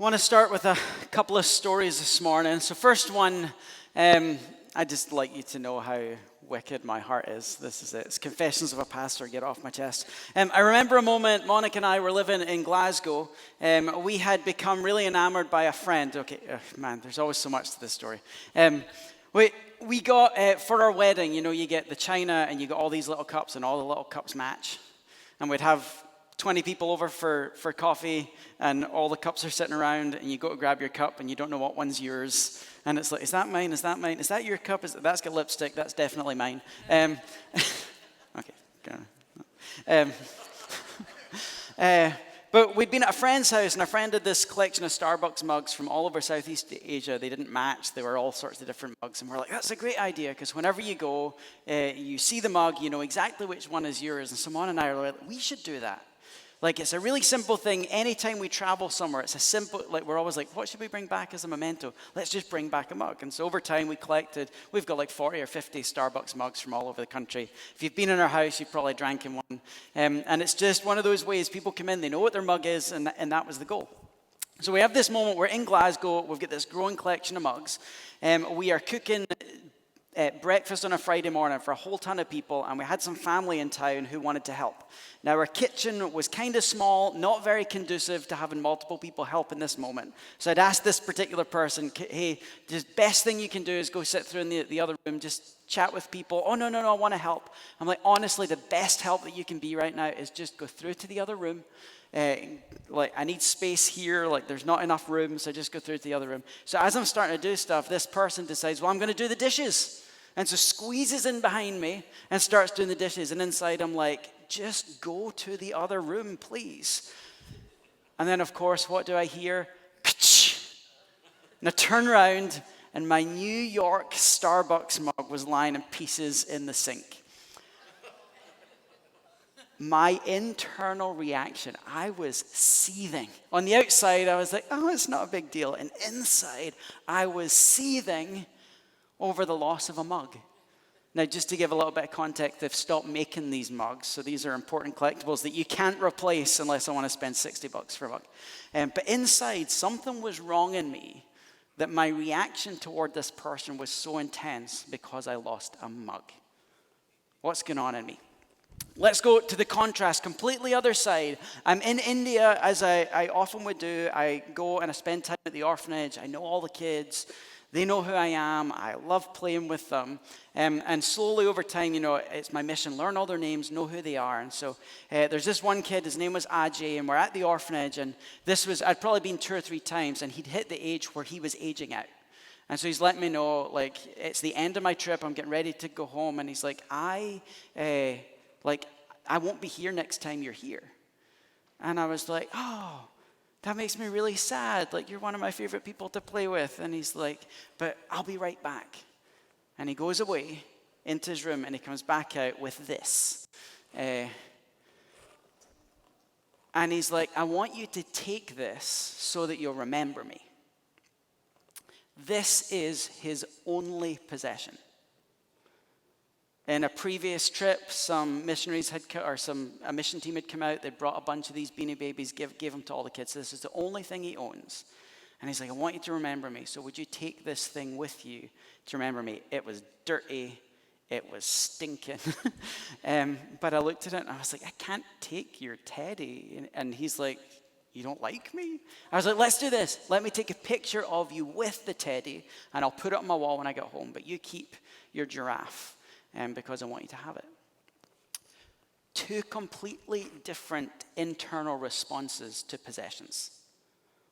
I want to start with a couple of stories this morning. So first one, I'd just like you to know how wicked my heart is. This is it. It's Confessions of a Pastor, get off my chest. I remember a moment, Monica and I were living in Glasgow. We had become really enamored by a friend. Okay, man, there's always so much to this story. We got, for our wedding, you get the china and you got all these little cups and all the little cups match. And we'd have 20 people over for coffee and all the cups are sitting around and you go to grab your cup and you don't know what one's yours. And it's like, is that mine? Is that mine? Is that your cup? That's got lipstick. That's definitely mine. Okay. But we'd been at a friend's house, and a friend had this collection of Starbucks mugs from all over Southeast Asia. They didn't match. They were all sorts of different mugs. And we're like, that's a great idea, because whenever you go, you see the mug, you know exactly which one is yours. And Simone and I are like, we should do that. Like, it's a really simple thing. Anytime we travel somewhere, it's a simple, we're always like, what should we bring back as a memento? Let's just bring back a mug. And so over time, we've got like 40 or 50 Starbucks mugs from all over the country. If you've been in our house, you've probably drank in one. And it's just one of those ways people come in, they know what their mug is, and that was the goal. So we have this moment, we're in Glasgow, we've got this growing collection of mugs. We are cooking breakfast on a Friday morning for a whole ton of people, and we had some family in town who wanted to help. Now, our kitchen was kind of small, not very conducive to having multiple people help in this moment. So I'd asked this particular person, hey, the best thing you can do is go sit through in the other room, just chat with people. Oh, no, I want to help. I'm like, honestly, the best help that you can be right now is just go through to the other room. I need space here, there's not enough room, so just go through to the other room. So as I'm starting to do stuff, this person decides, well, I'm going to do the dishes. And so squeezes in behind me and starts doing the dishes. And inside I'm like, just go to the other room, please. And then, of course, what do I hear? And I turn around and my New York Starbucks mug was lying in pieces in the sink. My internal reaction, I was seething. On the outside, I was like, oh, it's not a big deal. And inside, I was seething over the loss of a mug. Now, just to give a little bit of context, they've stopped making these mugs, so these are important collectibles that you can't replace unless I want to spend $60 for a mug. But inside, something was wrong in me that my reaction toward this person was so intense because I lost a mug. What's going on in me? Let's go to the contrast, completely other side. I'm in India, as I often would do. I go and I spend time at the orphanage. I know all the kids. They know who I am. I love playing with them. And slowly over time, it's my mission. Learn all their names, know who they are. And so there's this one kid, his name was Ajay, and we're at the orphanage. And I'd probably been 2 or 3 times, and he'd hit the age where he was aging out. And so he's letting me know, it's the end of my trip. I'm getting ready to go home. And he's like, I won't be here next time you're here. And I was like, oh, that makes me really sad. You're one of my favorite people to play with. And he's like, but I'll be right back. And he goes away into his room and he comes back out with this. And he's like, I want you to take this so that you'll remember me. This is his only possession. In a previous trip, some missionaries a mission team had come out. They brought a bunch of these Beanie Babies, gave them to all the kids. This is the only thing he owns. And he's like, I want you to remember me. So would you take this thing with you to remember me? It was dirty. It was stinking. But I looked at it and I was like, I can't take your teddy. And he's like, you don't like me? I was like, let's do this. Let me take a picture of you with the teddy and I'll put it on my wall when I get home. But you keep your giraffe. Because I want you to have it. 2 completely different internal responses to possessions.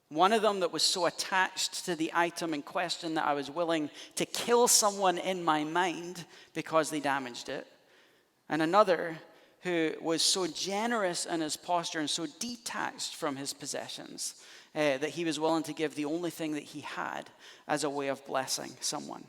One of them that was so attached to the item in question that I was willing to kill someone in my mind because they damaged it. And another who was so generous in his posture and so detached from his possessions that he was willing to give the only thing that he had as a way of blessing someone.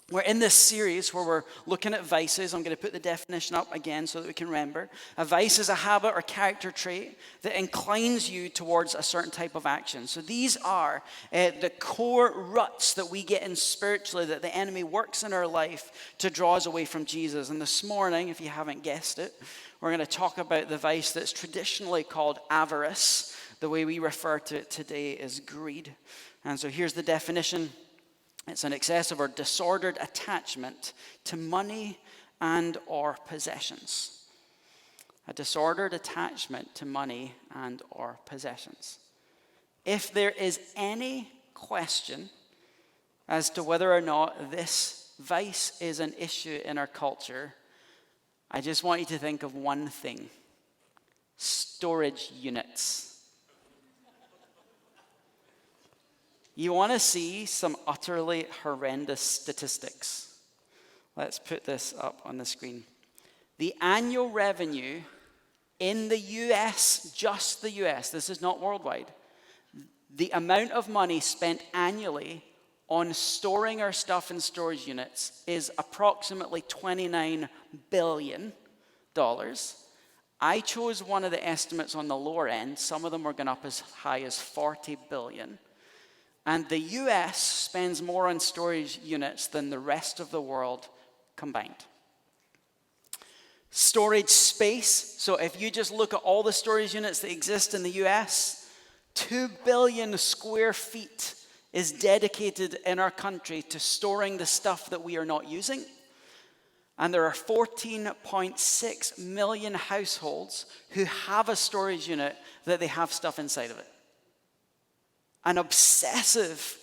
We're in this series where we're looking at vices. I'm going to put the definition up again so that we can remember. A vice is a habit or character trait that inclines you towards a certain type of action. So these are the core ruts that we get in spiritually that the enemy works in our life to draw us away from Jesus. And this morning, if you haven't guessed it, we're going to talk about the vice that's traditionally called avarice. The way we refer to it today is greed. And so here's the definition. It's an excessive or disordered attachment to money and or possessions. A disordered attachment to money and or possessions. If there is any question as to whether or not this vice is an issue in our culture, I just want you to think of one thing: storage units. You want to see some utterly horrendous statistics? Let's put this up on the screen. The annual revenue in the US, just the US, this is not worldwide, the amount of money spent annually on storing our stuff in storage units is approximately $29 billion. I chose one of the estimates on the lower end. Some of them were going up as high as $40 billion. And the US spends more on storage units than the rest of the world combined. Storage space. So if you just look at all the storage units that exist in the US, 2 billion square feet is dedicated in our country to storing the stuff that we are not using. And there are 14.6 million households who have a storage unit that they have stuff inside of it. An obsessive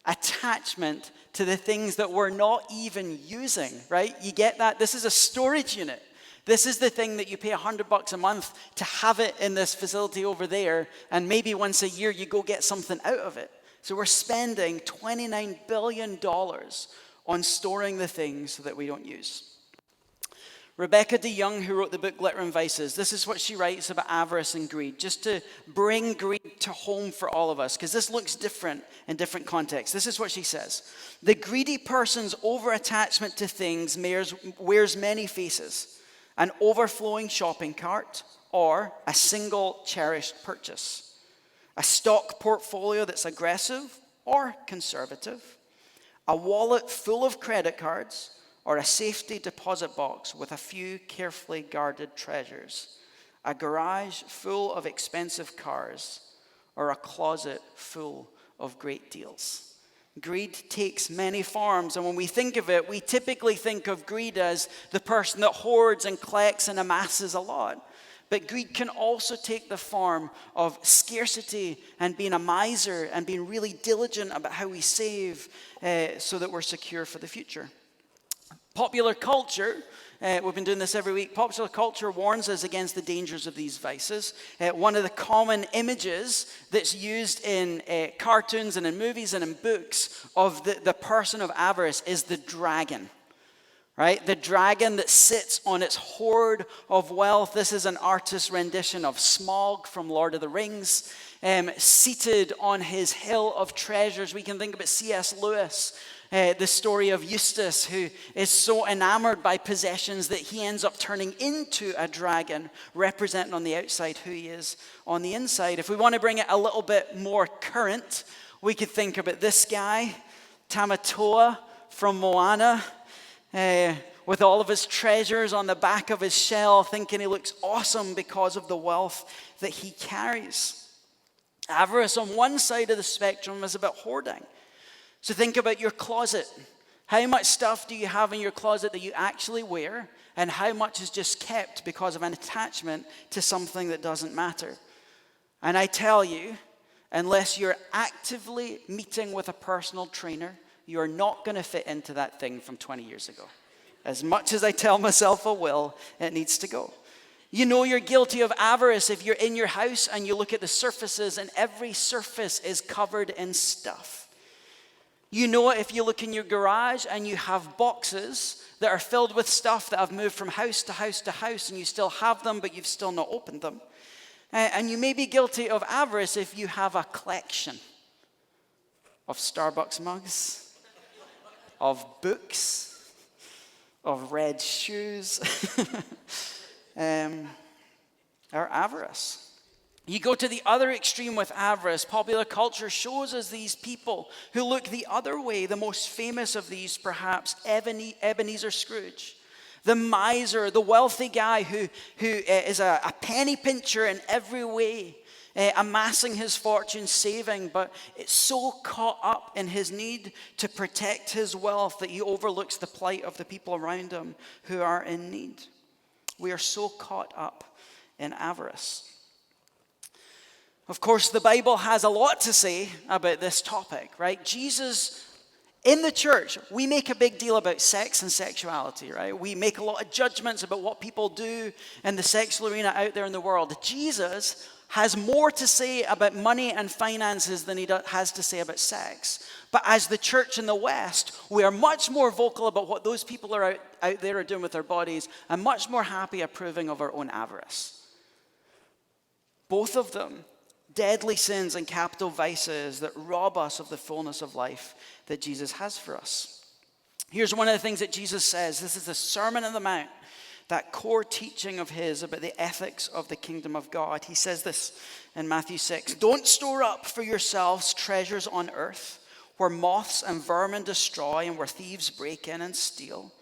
attachment to the things that we're not even using, right? You get that? This is a storage unit. This is the thing that you pay $100 a month to have it in this facility over there, and maybe once a year you go get something out of it. So we're spending $29 billion on storing the things that we don't use. Rebecca DeYoung, who wrote the book Glitter and Vices, this is what she writes about avarice and greed, just to bring greed to home for all of us, because this looks different in different contexts. This is what she says. The greedy person's over-attachment to things wears many faces: an overflowing shopping cart or a single cherished purchase, a stock portfolio that's aggressive or conservative, a wallet full of credit cards, or a safety deposit box with a few carefully guarded treasures, a garage full of expensive cars, or a closet full of great deals. Greed takes many forms, and when we think of it, we typically think of greed as the person that hoards and collects and amasses a lot. But greed can also take the form of scarcity and being a miser and being really diligent about how we save so that we're secure for the future. Popular culture, we've been doing this every week, popular culture warns us against the dangers of these vices. One of the common images that's used in cartoons and in movies and in books of the person of avarice is the dragon. Right? The dragon that sits on its hoard of wealth. This is an artist's rendition of Smaug from Lord of the Rings. Seated on his hill of treasures. We can think about C.S. Lewis. The story of Eustace, who is so enamored by possessions that he ends up turning into a dragon, representing on the outside who he is on the inside. If we want to bring it a little bit more current, we could think about this guy, Tamatoa from Moana, with all of his treasures on the back of his shell, thinking he looks awesome because of the wealth that he carries. Avarice on one side of the spectrum is about hoarding. So think about your closet. How much stuff do you have in your closet that you actually wear, and how much is just kept because of an attachment to something that doesn't matter? And I tell you, unless you're actively meeting with a personal trainer, you're not going to fit into that thing from 20 years ago. As much as I tell myself I will, it needs to go. You know you're guilty of avarice if you're in your house and you look at the surfaces and every surface is covered in stuff. You know it if you look in your garage and you have boxes that are filled with stuff that have moved from house to house to house, and you still have them, but you've still not opened them. And you may be guilty of avarice if you have a collection of Starbucks mugs, of books, of red shoes, or avarice. You go to the other extreme with avarice. Popular culture shows us these people who look the other way. The most famous of these, perhaps, Ebenezer Scrooge. The miser, the wealthy guy who is a penny pincher in every way. amassing his fortune, saving, but it's so caught up in his need to protect his wealth that he overlooks the plight of the people around him who are in need. We are so caught up in avarice. Of course, the Bible has a lot to say about this topic, right? Jesus, in the church, we make a big deal about sex and sexuality, right? We make a lot of judgments about what people do in the sexual arena out there in the world. Jesus has more to say about money and finances than he has to say about sex. But as the church in the West, we are much more vocal about what those people are out there are doing with their bodies and much more happy approving of our own avarice. Both of them, deadly sins and capital vices that rob us of the fullness of life that Jesus has for us. Here's one of the things that Jesus says. This is the Sermon on the Mount, that core teaching of his about the ethics of the kingdom of God. He says this in Matthew 6, "Don't store up for yourselves treasures on earth, where moths and vermin destroy and where thieves break in and steal.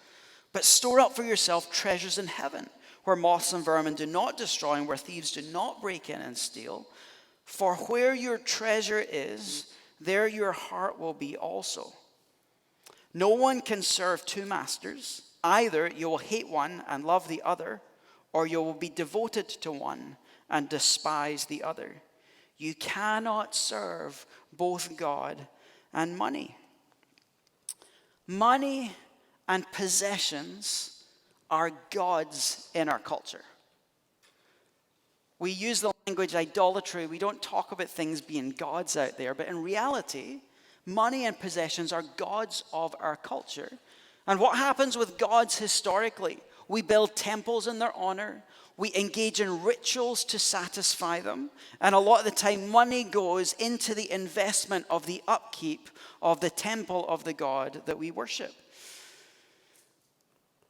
But store up for yourself treasures in heaven, where moths and vermin do not destroy and where thieves do not break in and steal. For where your treasure is, there your heart will be also. No one can serve two masters. Either you will hate one and love the other, or you will be devoted to one and despise the other. You cannot serve both God and money." Money and possessions are gods in our culture. We use the language idolatry. We don't talk about things being gods out there, but in reality, money and possessions are gods of our culture. And what happens with gods historically? We build temples in their honor. We engage in rituals to satisfy them. And a lot of the time, money goes into the investment of the upkeep of the temple of the God that we worship.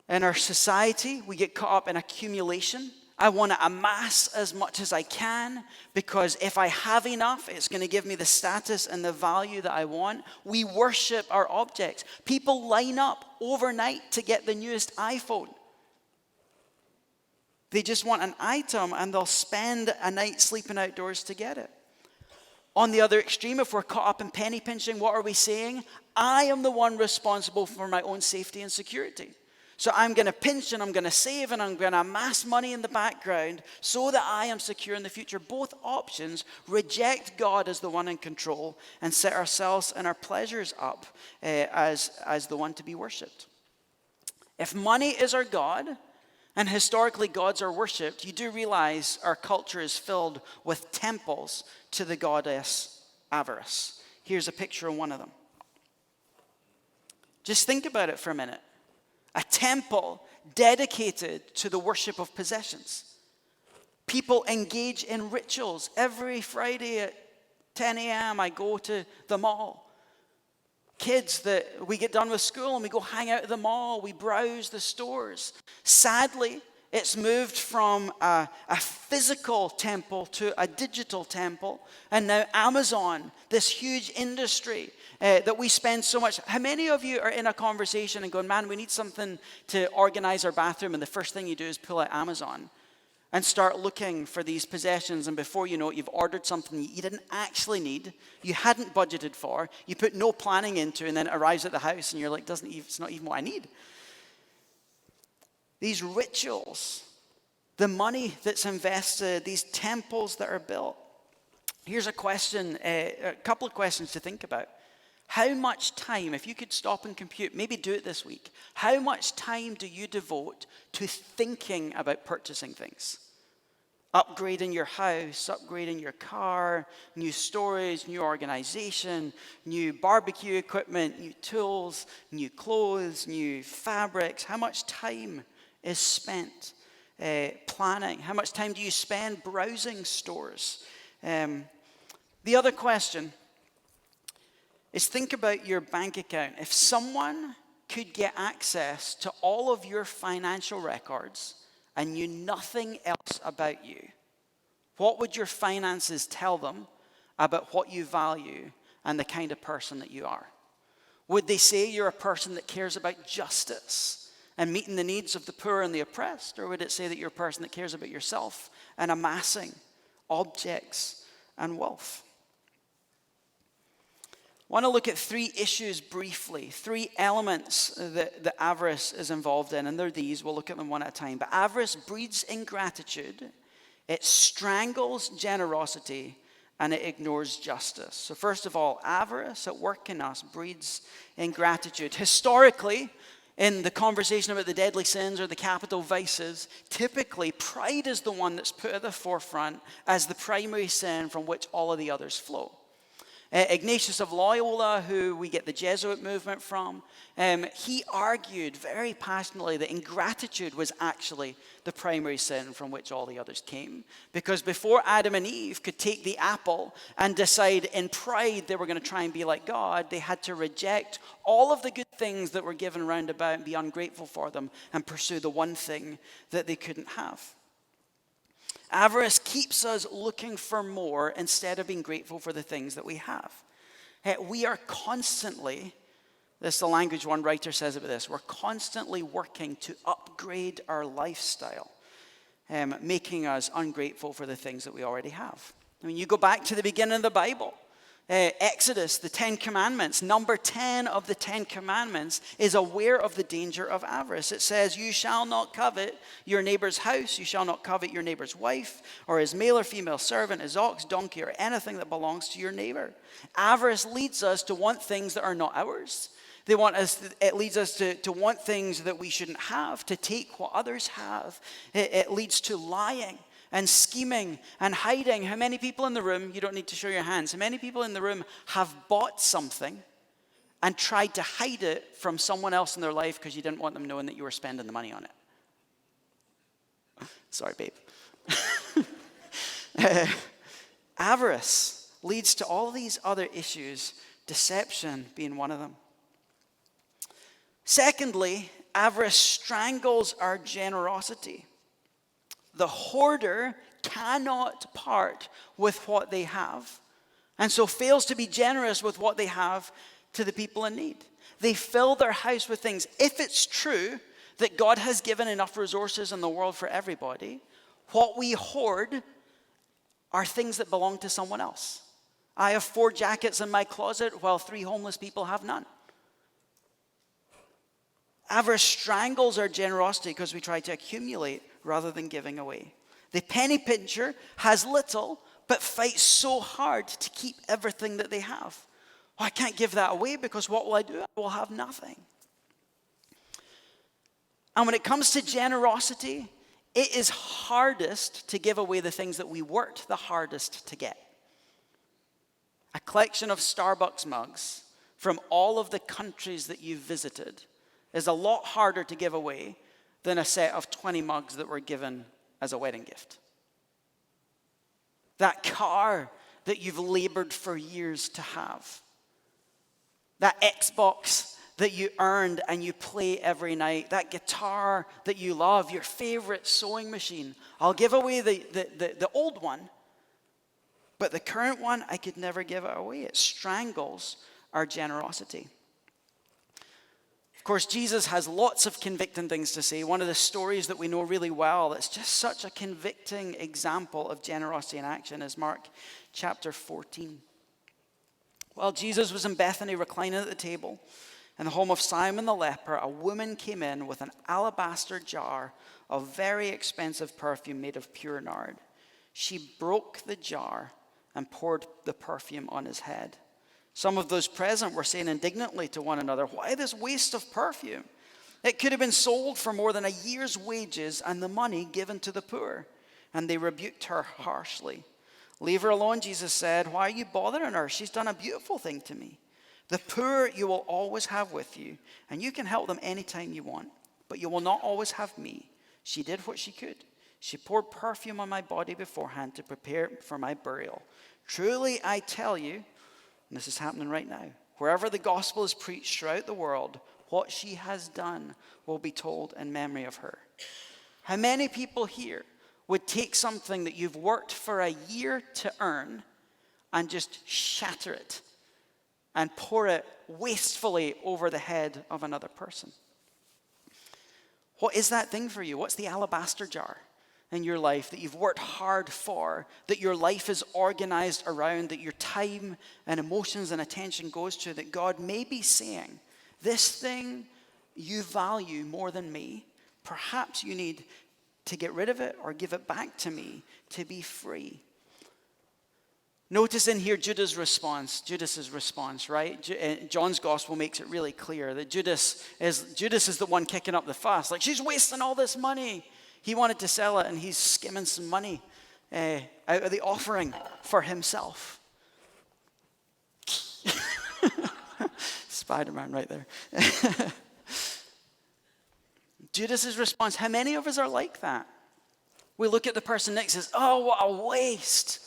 In our society, we get caught up in accumulation. I want to amass as much as I can because if I have enough, it's going to give me the status and the value that I want. We worship our objects. People line up overnight to get the newest iPhone. They just want an item and they'll spend a night sleeping outdoors to get it. On the other extreme, if we're caught up in penny pinching, what are we saying? I am the one responsible for my own safety and security. So I'm going to pinch and I'm going to save and I'm going to amass money in the background so that I am secure in the future. Both options reject God as the one in control and set ourselves and our pleasures up as the one to be worshipped. If money is our God, and historically gods are worshipped, you do realize our culture is filled with temples to the goddess Avarice. Here's a picture of one of them. Just think about it for a minute. A temple dedicated to the worship of possessions. People engage in rituals. Every Friday at 10 a.m. I go to the mall. Kids, that we get done with school and we go hang out at the mall. We browse the stores. Sadly, it's moved from a physical temple to a digital temple. And now Amazon, this huge industry that we spend so much. How many of you are in a conversation and going, man, we need something to organize our bathroom, and the first thing you do is pull out Amazon and start looking for these possessions, and before you know it, you've ordered something you didn't actually need, you hadn't budgeted for, you put no planning into, and then it arrives at the house and you're like, it's not even what I need. These rituals, the money that's invested, these temples that are built. Here's a question, a couple of questions to think about. How much time, if you could stop and compute, maybe do it this week, how much time do you devote to thinking about purchasing things? Upgrading your house, upgrading your car, new storage, new organization, new barbecue equipment, new tools, new clothes, new fabrics. How much time is spent planning? How much time do you spend browsing stores? The other question is, think about your bank account. If someone could get access to all of your financial records and knew nothing else about you, what would your finances tell them about what you value and the kind of person that you are? Would they say you're a person that cares about justice and meeting the needs of the poor and the oppressed? Or would it say that you're a person that cares about yourself and amassing objects and wealth. I want to look at 3 issues briefly, 3 elements that avarice is involved in, and they're these. We'll look at them one at a time. But avarice breeds ingratitude, it strangles generosity, and it ignores justice. So first of all, avarice at work in us breeds ingratitude. Historically, in the conversation about the deadly sins or the capital vices, typically pride is the one that's put at the forefront as the primary sin from which all of the others flow. Ignatius of Loyola, who we get the Jesuit movement from, he argued very passionately that ingratitude was actually the primary sin from which all the others came. Because before Adam and Eve could take the apple and decide in pride they were going to try and be like God, they had to reject all of the good things that were given round about and be ungrateful for them and pursue the one thing that they couldn't have. Avarice keeps us looking for more instead of being grateful for the things that we have. We are constantly, this is the language one writer says about this, we're constantly working to upgrade our lifestyle, making us ungrateful for the things that we already have. I mean, you go back to the beginning of the Bible. Exodus, the 10 Commandments, number 10 of the 10 Commandments is aware of the danger of avarice. It says, you shall not covet your neighbor's house, you shall not covet your neighbor's wife, or his male or female servant, his ox, donkey, or anything that belongs to your neighbor. Avarice leads us to want things that are not ours. It leads us to want things that we shouldn't have, to take what others have. It leads to lying and scheming and hiding. How many people in the room, you don't need to show your hands, how many people in the room have bought something and tried to hide it from someone else in their life because you didn't want them knowing that you were spending the money on it? Sorry, babe. Avarice leads to all these other issues, deception being one of them. Secondly, avarice strangles our generosity. The hoarder cannot part with what they have, and so fails to be generous with what they have to the people in need. They fill their house with things. If it's true that God has given enough resources in the world for everybody, what we hoard are things that belong to someone else. I have 4 jackets in my closet while 3 homeless people have none. Avarice strangles our generosity because we try to accumulate rather than giving away. The penny pincher has little, but fights so hard to keep everything that they have. I can't give that away because what will I do? I will have nothing. And when it comes to generosity, it is hardest to give away the things that we worked the hardest to get. A collection of Starbucks mugs from all of the countries that you've visited is a lot harder to give away than a set of 20 mugs that were given as a wedding gift. That car that you've labored for years to have. That Xbox that you earned and you play every night. That guitar that you love, your favorite sewing machine. I'll give away the old one, but the current one, I could never give it away. It strangles our generosity. Of course, Jesus has lots of convicting things to say. One of the stories that we know really well that's just such a convicting example of generosity in action is Mark chapter 14. While Jesus was in Bethany reclining at the table in the home of Simon the leper, a woman came in with an alabaster jar of very expensive perfume made of pure nard. She broke the jar and poured the perfume on his head. Some of those present were saying indignantly to one another, why this waste of perfume? It could have been sold for more than a year's wages and the money given to the poor. And they rebuked her harshly. Leave her alone, Jesus said. Why are you bothering her? She's done a beautiful thing to me. The poor you will always have with you, and you can help them anytime you want. But you will not always have me. She did what she could. She poured perfume on my body beforehand to prepare it for my burial. Truly, I tell you, and this is happening right now, wherever the gospel is preached throughout the world, what she has done will be told in memory of her. How many people here would take something that you've worked for a year to earn and just shatter it and pour it wastefully over the head of another person? What is that thing for you? What's the alabaster jar? in your life that you've worked hard for, that your life is organized around, that your time and emotions and attention goes to, that God may be saying, this thing you value more than me, perhaps you need to get rid of it or give it back to me to be free. Notice in here Judas's response, right? John's gospel makes it really clear that Judas is the one kicking up the fuss. Like, she's wasting all this money. He wanted to sell it, and he's skimming some money out of the offering for himself. Spider-Man right there. Judas's response, how many of us are like that? We look at the person next and says, oh, what a waste.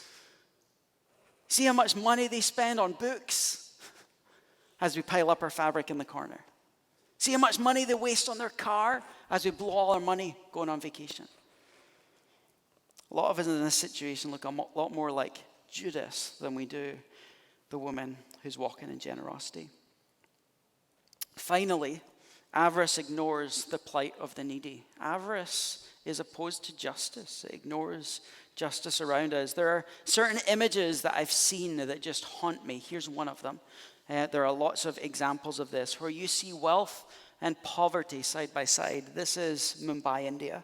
See how much money they spend on books as we pile up our fabric in the corner. See how much money they waste on their car as we blow all our money going on vacation. A lot of us in this situation look a lot more like Judas than we do the woman who's walking in generosity. Finally, avarice ignores the plight of the needy. Avarice is opposed to justice. It ignores justice around us. There are certain images that I've seen that just haunt me. Here's one of them. There are lots of examples of this where you see wealth and poverty side by side. This is Mumbai, India.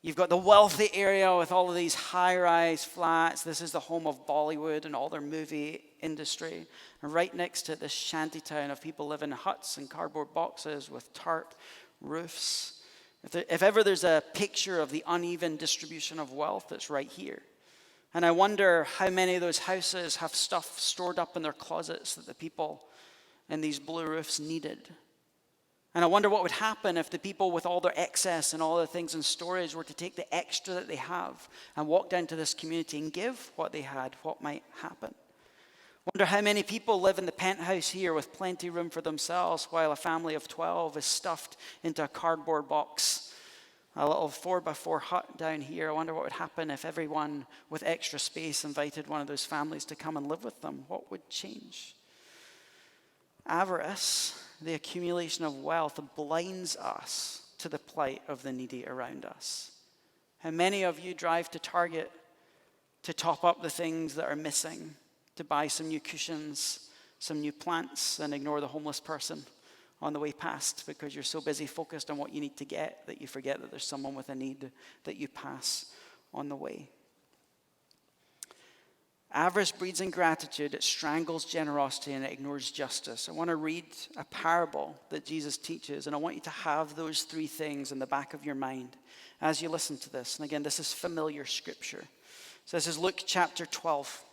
You've got the wealthy area with all of these high-rise flats. This is the home of Bollywood and all their movie industry. And right next to it, this shanty town of people living in huts and cardboard boxes with tarp roofs. If ever there's a picture of the uneven distribution of wealth, it's right here. And I wonder how many of those houses have stuff stored up in their closets that the people in these blue roofs needed. And I wonder what would happen if the people with all their excess and all the things in storage were to take the extra that they have and walk down to this community and give what they had. What might happen? I wonder how many people live in the penthouse here with plenty of room for themselves while a family of 12 is stuffed into a cardboard box, a little 4x4 hut down here. I wonder what would happen if everyone with extra space invited one of those families to come and live with them. What would change? Avarice, the accumulation of wealth, blinds us to the plight of the needy around us. How many of you drive to Target to top up the things that are missing, to buy some new cushions, some new plants, and ignore the homeless person on the way past because you're so busy focused on what you need to get that you forget that there's someone with a need that you pass on the way? Avarice breeds ingratitude, it strangles generosity, and it ignores justice. I want to read a parable that Jesus teaches, and I want you to have those three things in the back of your mind as you listen to this. And again, this is familiar scripture. So this is Luke chapter 12.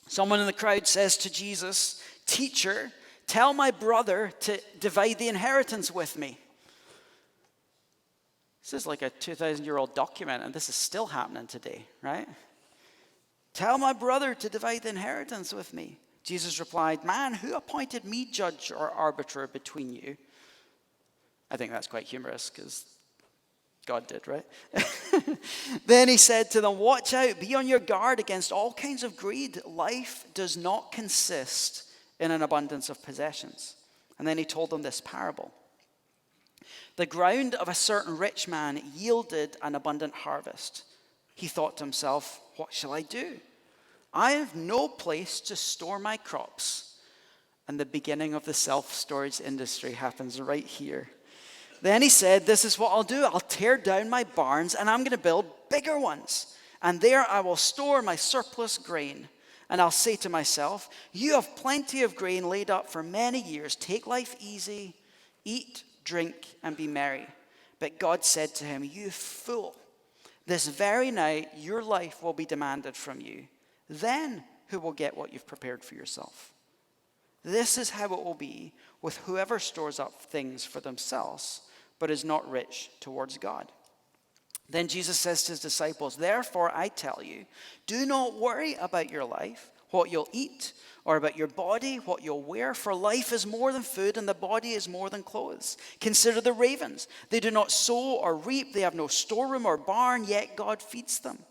Someone in the crowd says to Jesus, "Teacher, tell my brother to divide the inheritance with me." This is like a 2,000-year-old document, and this is still happening today, right? Tell my brother to divide the inheritance with me. Jesus replied, "Man, who appointed me judge or arbiter between you?" I think that's quite humorous because God did, right? Then he said to them, "Watch out, be on your guard against all kinds of greed. Life does not consist in an abundance of possessions." And then he told them this parable. The ground of a certain rich man yielded an abundant harvest. He thought to himself, "What shall I do? I have no place to store my crops." And the beginning of the self-storage industry happens right here. Then he said, "This is what I'll do. I'll tear down my barns and I'm going to build bigger ones. And there I will store my surplus grain. And I'll say to myself, you have plenty of grain laid up for many years. Take life easy, eat, drink, and be merry." But God said to him, "You fool. This very night your life will be demanded from you. Then who will get what you've prepared for yourself? This is how it will be with whoever stores up things for themselves, but is not rich towards God." Then Jesus says to his disciples, "Therefore I tell you, do not worry about your life, what you'll eat, or about your body, what you'll wear. For life is more than food, and the body is more than clothes. Consider the ravens. They do not sow or reap. They have no storeroom or barn, yet God feeds them.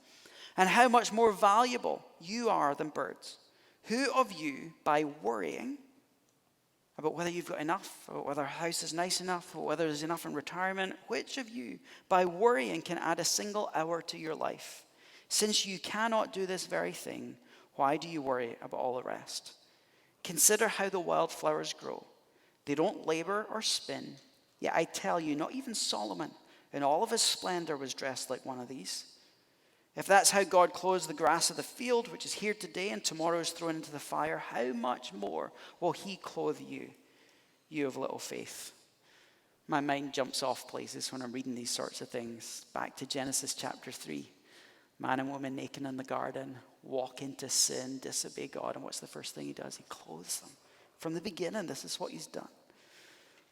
And how much more valuable you are than birds. Who of you, by worrying..." about whether you've got enough, or whether a house is nice enough, or whether there's enough in retirement, which of you, by worrying, can add a single hour to your life? Since you cannot do this very thing, why do you worry about all the rest? Consider how the wildflowers grow. They don't labor or spin. Yet I tell you, not even Solomon in all of his splendor was dressed like one of these. If that's how God clothes the grass of the field, which is here today and tomorrow is thrown into the fire, how much more will he clothe you, you of little faith? My mind jumps off places when I'm reading these sorts of things. Back to Genesis chapter 3. Man and woman naked in the garden, walk into sin, disobey God. And what's the first thing he does? He clothes them. From the beginning, this is what he's done.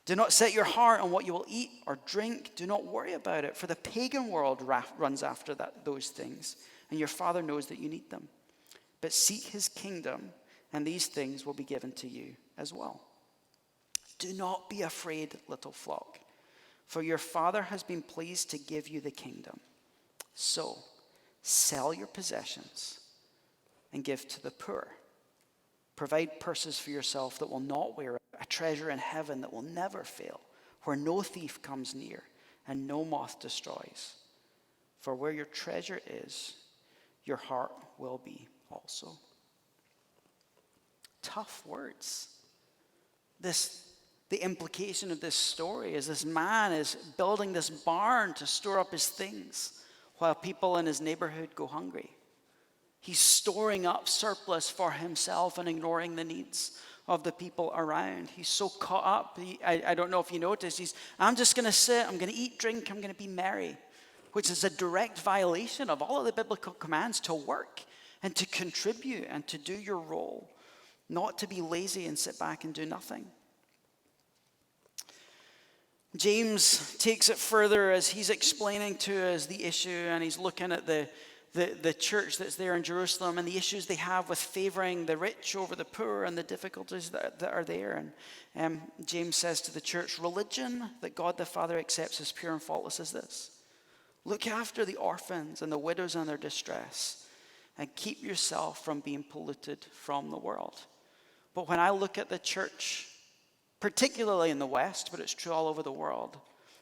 Do not set your heart on what you will eat or drink. Do not worry about it, for the pagan world runs after those things, and your Father knows that you need them. But seek his kingdom, and these things will be given to you as well. Do not be afraid, little flock, for your Father has been pleased to give you the kingdom. So, sell your possessions and give to the poor. Provide purses for yourself that will not wear out, a treasure in heaven that will never fail, where no thief comes near and no moth destroys. For where your treasure is, your heart will be also. Tough words. The implication of this story is this man is building this barn to store up his things while people in his neighborhood go hungry. He's storing up surplus for himself and ignoring the needs of the people around. He's so caught up. I don't know if you noticed, I'm just going to sit, I'm going to eat, drink, I'm going to be merry, which is a direct violation of all of the biblical commands to work and to contribute and to do your role, not to be lazy and sit back and do nothing. James takes it further as he's explaining to us the issue, and he's looking at the church that's there in Jerusalem and the issues they have with favoring the rich over the poor and the difficulties that are there. And James says to the church, religion that God the Father accepts as pure and faultless is this: look after the orphans and the widows in their distress, and keep yourself from being polluted from the world. But when I look at the church, particularly in the West, but it's true all over the world,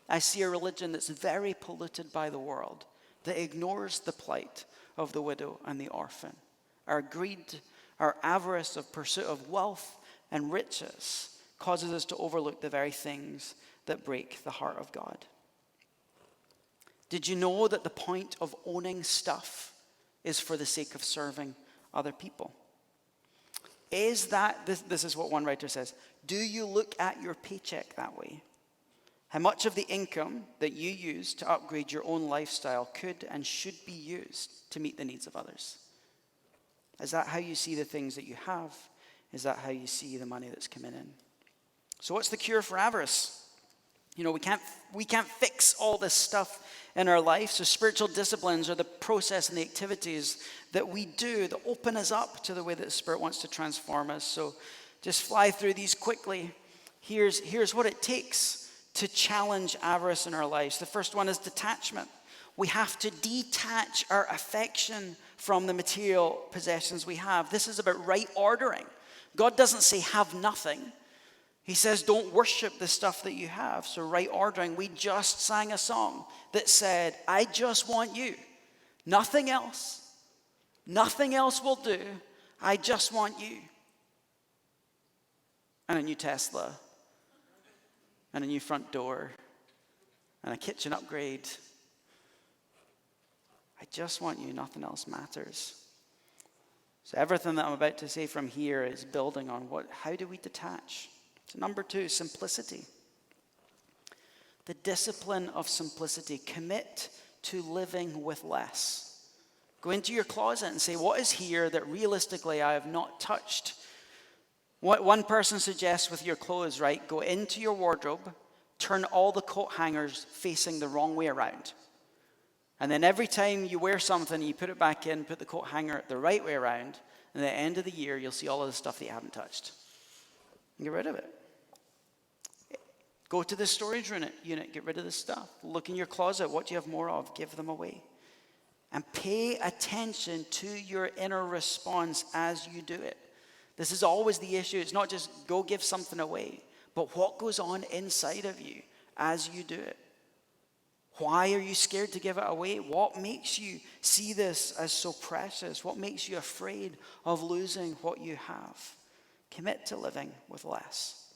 I see a religion that's very polluted by the world, that ignores the plight of the widow and the orphan. Our greed, our avarice of pursuit of wealth and riches causes us to overlook the very things that break the heart of God. Did you know that the point of owning stuff is for the sake of serving other people? Is that, this is what one writer says, do you look at your paycheck that way? How much of the income that you use to upgrade your own lifestyle could and should be used to meet the needs of others? Is that how you see the things that you have? Is that how you see the money that's coming in? So what's the cure for avarice? You know, we can't fix all this stuff in our life. So spiritual disciplines are the process and the activities that we do that open us up to the way that the Spirit wants to transform us. So just fly through these quickly. Here's what it takes to challenge avarice in our lives. The first one is detachment. We have to detach our affection from the material possessions we have. This is about right ordering. God doesn't say have nothing. He says don't worship the stuff that you have. So right ordering. We just sang a song that said, I just want you. Nothing else. Nothing else will do. I just want you. And a new Tesla. And a new front door, and a kitchen upgrade. I just want you, nothing else matters. So everything that I'm about to say from here is building on how do we detach? So number 2, simplicity. The discipline of simplicity. Commit to living with less. Go into your closet and say, what is here that realistically I have not touched? What one person suggests with your clothes, right? Go into your wardrobe, turn all the coat hangers facing the wrong way around. And then every time you wear something, you put it back in, put the coat hanger the right way around, and at the end of the year, you'll see all of the stuff that you haven't touched. And get rid of it. Go to the storage unit, get rid of the stuff. Look in your closet, what do you have more of? Give them away. And pay attention to your inner response as you do it. This is always the issue. It's not just go give something away, but what goes on inside of you as you do it. Why are you scared to give it away? What makes you see this as so precious? What makes you afraid of losing what you have? Commit to living with less.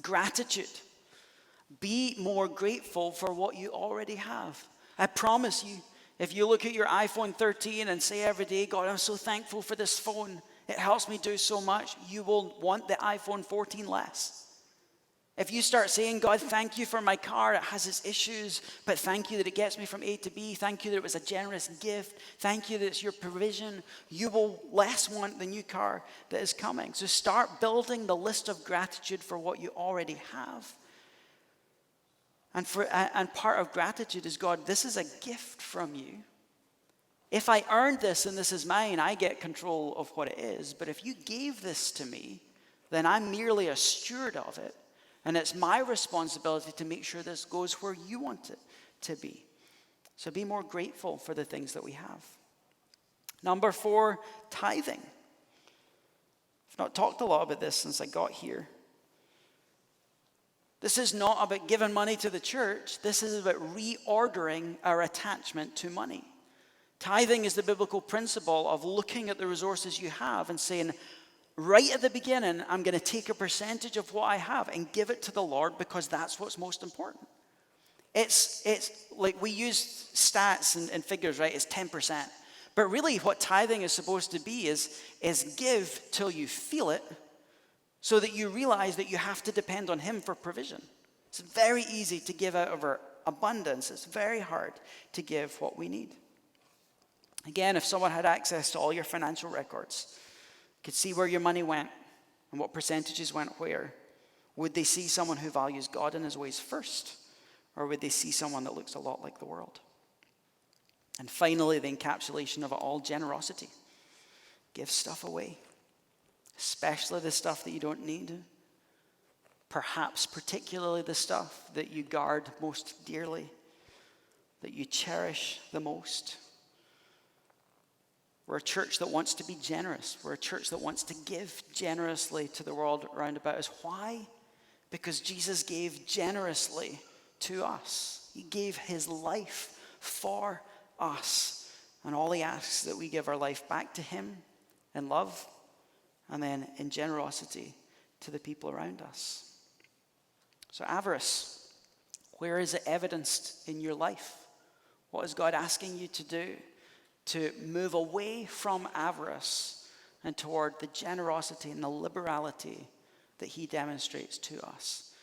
Gratitude. Be more grateful for what you already have. I promise you, if you look at your iPhone 13 and say every day, God, I'm so thankful for this phone. It helps me do so much. You will want the iPhone 14 less. If you start saying, God, thank you for my car. It has its issues, but thank you that it gets me from A to B. Thank you that it was a generous gift. Thank you that it's your provision. You will less want the new car that is coming. So start building the list of gratitude for what you already have. And part of gratitude is, God, this is a gift from you. If I earned this and this is mine, I get control of what it is. But if you gave this to me, then I'm merely a steward of it. And it's my responsibility to make sure this goes where you want it to be. So be more grateful for the things that we have. Number 4, tithing. I've not talked a lot about this since I got here. This is not about giving money to the church. This is about reordering our attachment to money. Tithing is the biblical principle of looking at the resources you have and saying, right at the beginning, I'm going to take a percentage of what I have and give it to the Lord because that's what's most important. It's like we use stats and figures, right? It's 10%. But really what tithing is supposed to be is give till you feel it, so that you realize that you have to depend on him for provision. It's very easy to give out of our abundance. It's very hard to give what we need. Again, if someone had access to all your financial records, could see where your money went and what percentages went where, would they see someone who values God and his ways first? Or would they see someone that looks a lot like the world? And finally, the encapsulation of it all, generosity. Give stuff away. Especially the stuff that you don't need. Perhaps particularly the stuff that you guard most dearly, that you cherish the most. We're a church that wants to be generous. We're a church that wants to give generously to the world around about us. Why? Because Jesus gave generously to us. He gave his life for us. And all he asks is that we give our life back to him in love, and then in generosity to the people around us. So avarice, where is it evidenced in your life? What is God asking you to do to move away from avarice and toward the generosity and the liberality that he demonstrates to us?